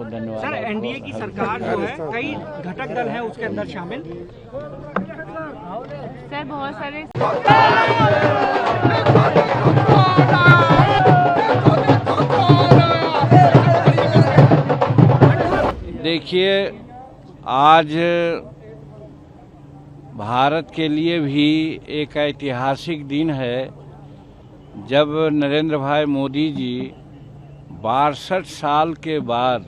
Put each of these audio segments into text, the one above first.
बहुत धन्यवाद। Sir, NDA की सरकार जो है कई घटक दल हैं उसके अंदर शामिल। सर बहुत सारे देखिए, आज भारत के लिए भी एक ऐतिहासिक दिन है जब नरेंद्र भाई मोदी जी 62 साल के बाद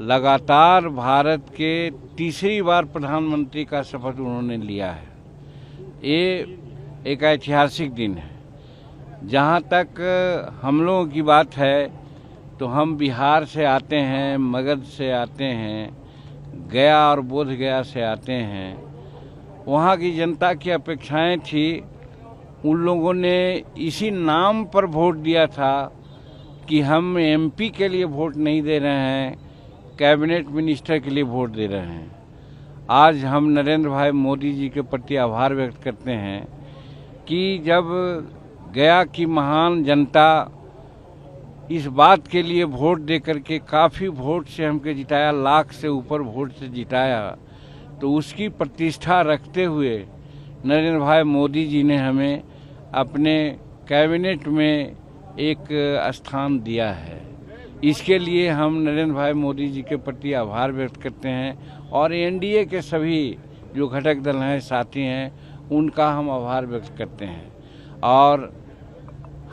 लगातार भारत के तीसरी बार प्रधानमंत्री का शपथ उन्होंने लिया है। ये एक ऐतिहासिक दिन है। जहाँ तक हम लोगों की बात है तो हम बिहार से आते हैं, मगध से आते हैं, गया और बोध गया से आते हैं। वहाँ की जनता की अपेक्षाएं थी, उन लोगों ने इसी नाम पर वोट दिया था कि हम एमपी के लिए वोट नहीं दे रहे हैं, कैबिनेट मिनिस्टर के लिए वोट दे रहे हैं। आज हम नरेंद्र भाई मोदी जी के प्रति आभार व्यक्त करते हैं कि जब गया की महान जनता इस बात के लिए वोट दे करके काफ़ी वोट से हमको जिताया, लाख से ऊपर वोट से जिताया, तो उसकी प्रतिष्ठा रखते हुए नरेंद्र भाई मोदी जी ने हमें अपने कैबिनेट में एक स्थान दिया है। इसके लिए हम नरेंद्र भाई मोदी जी के प्रति आभार व्यक्त करते हैं और एनडीए के सभी जो घटक दल हैं, साथी हैं, उनका हम आभार व्यक्त करते हैं। और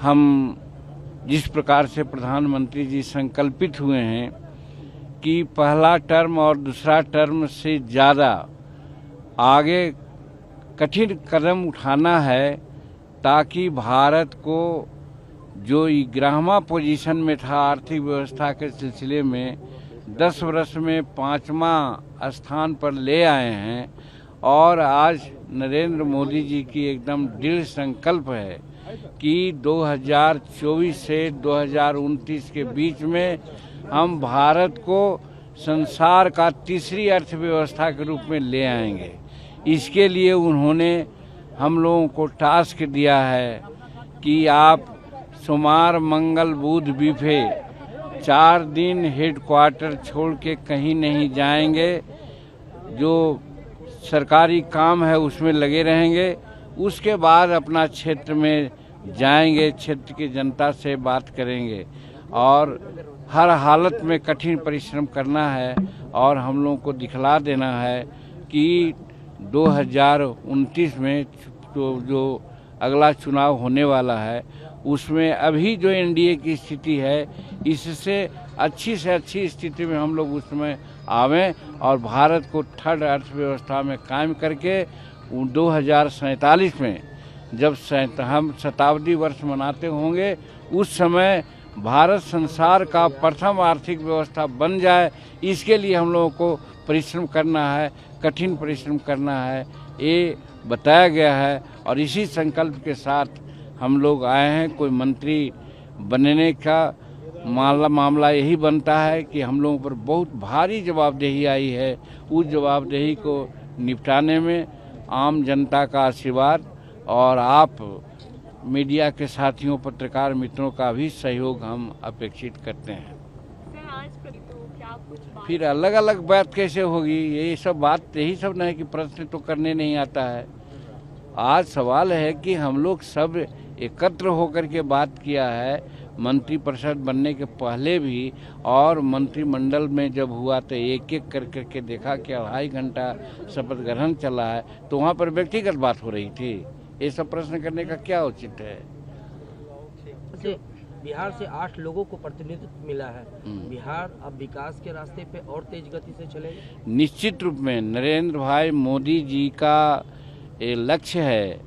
हम जिस प्रकार से प्रधानमंत्री जी संकल्पित हुए हैं कि पहला टर्म और दूसरा टर्म से ज़्यादा आगे कठिन कदम उठाना है ताकि भारत को जो 11वां पोजीशन में था आर्थिक व्यवस्था के सिलसिले में 10 वर्ष में 5वां स्थान पर ले आए हैं। और आज नरेंद्र मोदी जी की एकदम दृढ़ संकल्प है कि 2024 से 2029 के बीच में हम भारत को संसार का तीसरी अर्थव्यवस्था के रूप में ले आएंगे। इसके लिए उन्होंने हम लोगों को टास्क दिया है कि आप सोमवार, मंगल, बुध, बिफे 4 दिन हेडक्वार्टर छोड़ के कहीं नहीं जाएंगे। जो सरकारी काम है उसमें लगे रहेंगे। उसके बाद अपना क्षेत्र में जाएंगे, क्षेत्र की जनता से बात करेंगे और हर हालत में कठिन परिश्रम करना है और हम लोगों को दिखला देना है कि 2029 में जो अगला चुनाव होने वाला है उसमें अभी जो एनडीए की स्थिति है इससे अच्छी स्थिति में हम लोग उसमें आवें और भारत को थर्ड अर्थव्यवस्था में कायम करके 2047 में जब हम शताब्दी वर्ष मनाते होंगे उस समय भारत संसार का प्रथम आर्थिक व्यवस्था बन जाए। इसके लिए हम लोगों को परिश्रम करना है, कठिन परिश्रम करना है, ये बताया गया है। और इसी संकल्प के साथ हम लोग आए हैं। कोई मंत्री बनने का मामला यही बनता है कि हम लोगों पर बहुत भारी जवाबदेही आई है। उस जवाबदेही को निपटाने में आम जनता का आशीर्वाद और आप मीडिया के साथियों, पत्रकार मित्रों का भी सहयोग हम अपेक्षित करते हैं। फिर अलग अलग बात कैसे होगी? ये सब बात यही सब नहीं कि प्रश्न तो करने नहीं आता है। आज सवाल है कि हम लोग सब एकत्र होकर के बात किया है मंत्री परिषद बनने के पहले भी, और मंत्रिमंडल में जब हुआ तो एक एक कर करके देखा कि 2.5 घंटा शपथ ग्रहण चला है तो वहाँ पर व्यक्तिगत बात हो रही थी। ये सब प्रश्न करने का क्या औचित है? बिहार से 8 लोगों को प्रतिनिधित्व मिला है। बिहार अब विकास के रास्ते पे और तेज गति से चलेगा। निश्चित रूप में नरेंद्र भाई मोदी जी का ये लक्ष्य है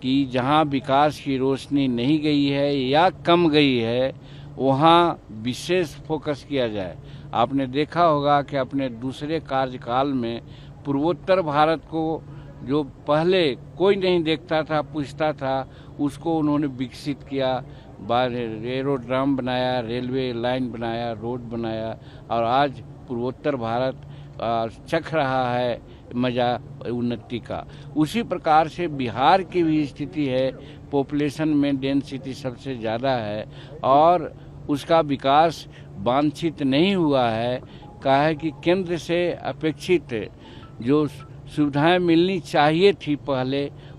कि जहां विकास की रोशनी नहीं गई है या कम गई है वहां विशेष फोकस किया जाए। आपने देखा होगा कि अपने दूसरे कार्यकाल में पूर्वोत्तर भारत को जो पहले कोई नहीं देखता था, पूछता था, उसको उन्होंने विकसित किया। एरोड्राम बनाया, रेलवे लाइन बनाया, रोड बनाया और आज पूर्वोत्तर भारत चख रहा है मज़ा उन्नति का। उसी प्रकार से बिहार की भी स्थिति है, पॉपुलेशन में डेंसिटी सबसे ज़्यादा है और उसका विकास वांछित नहीं हुआ है। कहा है कि केंद्र से अपेक्षित जो सुविधाएं मिलनी चाहिए थी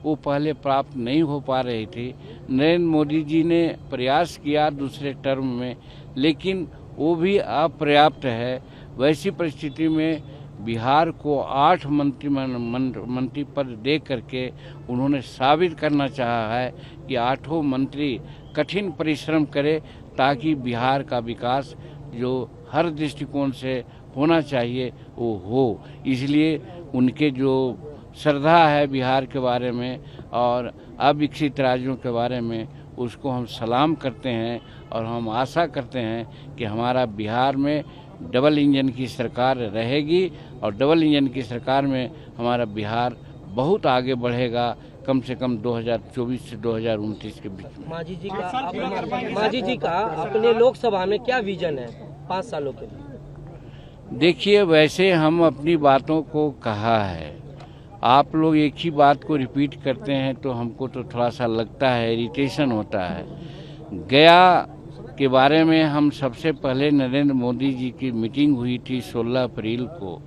वो पहले प्राप्त नहीं हो पा रही थी। नरेंद्र मोदी जी ने प्रयास किया दूसरे टर्म में, लेकिन वो भी अपर्याप्त है। वैसी परिस्थिति में बिहार को 8 मंत्री पद दे करके उन्होंने साबित करना चाहा है कि 8 मंत्री कठिन परिश्रम करे ताकि बिहार का विकास जो हर दृष्टिकोण से होना चाहिए वो हो। इसलिए उनके जो श्रद्धा है बिहार के बारे में और अविकसित राज्यों के बारे में, उसको हम सलाम करते हैं और हम आशा करते हैं कि हमारा बिहार में डबल इंजन की सरकार रहेगी और डबल इंजन की सरकार में हमारा बिहार बहुत आगे बढ़ेगा, कम से कम 2024 से 2029 के बीच में। मांझी जी का अपने लोकसभा में क्या विजन है 5 सालों के लिए? देखिए, वैसे हम अपनी बातों को कहा है, आप लोग एक ही बात को रिपीट करते हैं तो हमको तो थोड़ा सा लगता है, इरिटेशन होता है। गया के बारे में हम सबसे पहले नरेंद्र मोदी जी की मीटिंग हुई थी 16 अप्रैल को।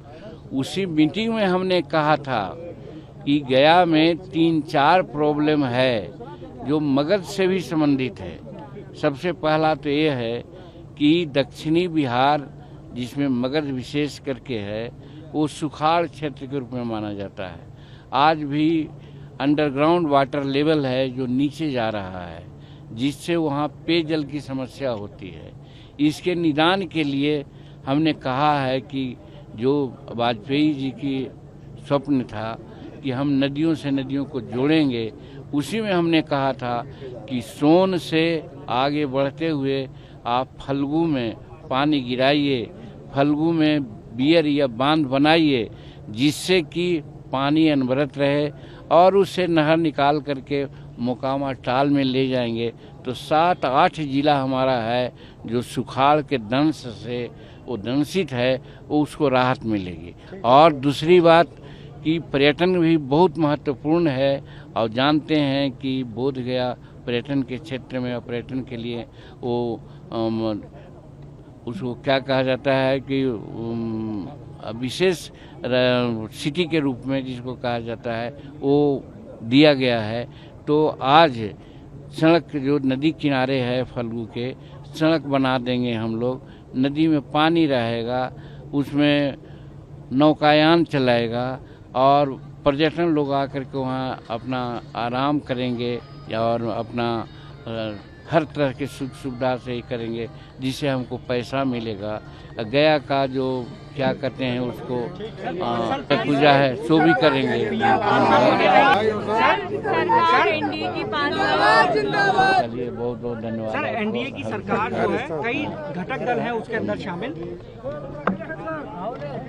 उसी मीटिंग में हमने कहा था कि गया में 3-4 प्रॉब्लम है जो मगध से भी संबंधित है। सबसे पहला तो ये है कि दक्षिणी बिहार जिसमें मगध विशेष करके है वो सुखाड़ क्षेत्र के रूप में माना जाता है। आज भी अंडरग्राउंड वाटर लेवल है जो नीचे जा रहा है, जिससे वहाँ पेयजल की समस्या होती है। इसके निदान के लिए हमने कहा है कि जो वाजपेयी जी की स्वप्न था कि हम नदियों से नदियों को जोड़ेंगे, उसी में हमने कहा था कि सोन से आगे बढ़ते हुए आप फल्गु में पानी गिराइए, फल्गु में बियर या बांध बनाइए जिससे कि पानी अनवरत रहे और उससे नहर निकाल करके मोकामा टाल में ले जाएंगे तो 7-8 जिला हमारा है जो सुखाड़ के दंश से वो दंशित है, वो उसको राहत मिलेगी। और दूसरी बात कि पर्यटन भी बहुत महत्वपूर्ण है और जानते हैं कि बोधगया पर्यटन के क्षेत्र में पर्यटन के लिए वो उसको क्या कहा जाता है कि विशेष सिटी के रूप में जिसको कहा जाता है वो दिया गया है। तो आज सड़क जो नदी किनारे है फल्गु के, सड़क बना देंगे हम लोग, नदी में पानी रहेगा, उसमें नौकायान चलाएगा और पर्यटन लोग आकर के वहाँ अपना आराम करेंगे और अपना हर तरह के सुख सुविधा से ही करेंगे जिससे हमको पैसा मिलेगा। गया का जो क्या कहते हैं उसको पूजा है सो भी करेंगे। चलिए, बहुत बहुत धन्यवाद। सर, एनडीए की सरकार जो है कई घटक दल हैं उसके अंदर शामिल।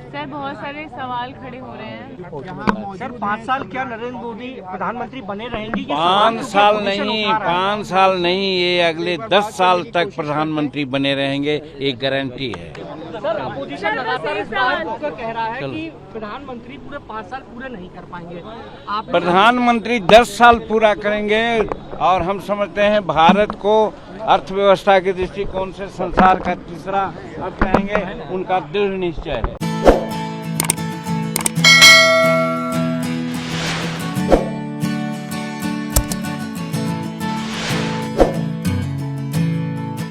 सर, बहुत सारे सवाल खड़े हो रहे हैं। सर, 5 साल क्या नरेंद्र मोदी प्रधानमंत्री बने रहेंगे? 5 साल नहीं, 5 साल नहीं, ये अगले 10 साल तक प्रधानमंत्री बने रहेंगे, एक गारंटी है। सर, अपोजिशन लगातार इस बात को कह रहा है कि प्रधानमंत्री पूरे 5 साल पूरे नहीं कर पाएंगे। आप प्रधानमंत्री 10 साल पूरा करेंगे और हम समझते हैं भारत को अर्थव्यवस्था के दृष्टिकोण से संसार का तीसरा अर्थ कहेंगे, उनका दृढ़ निश्चय है।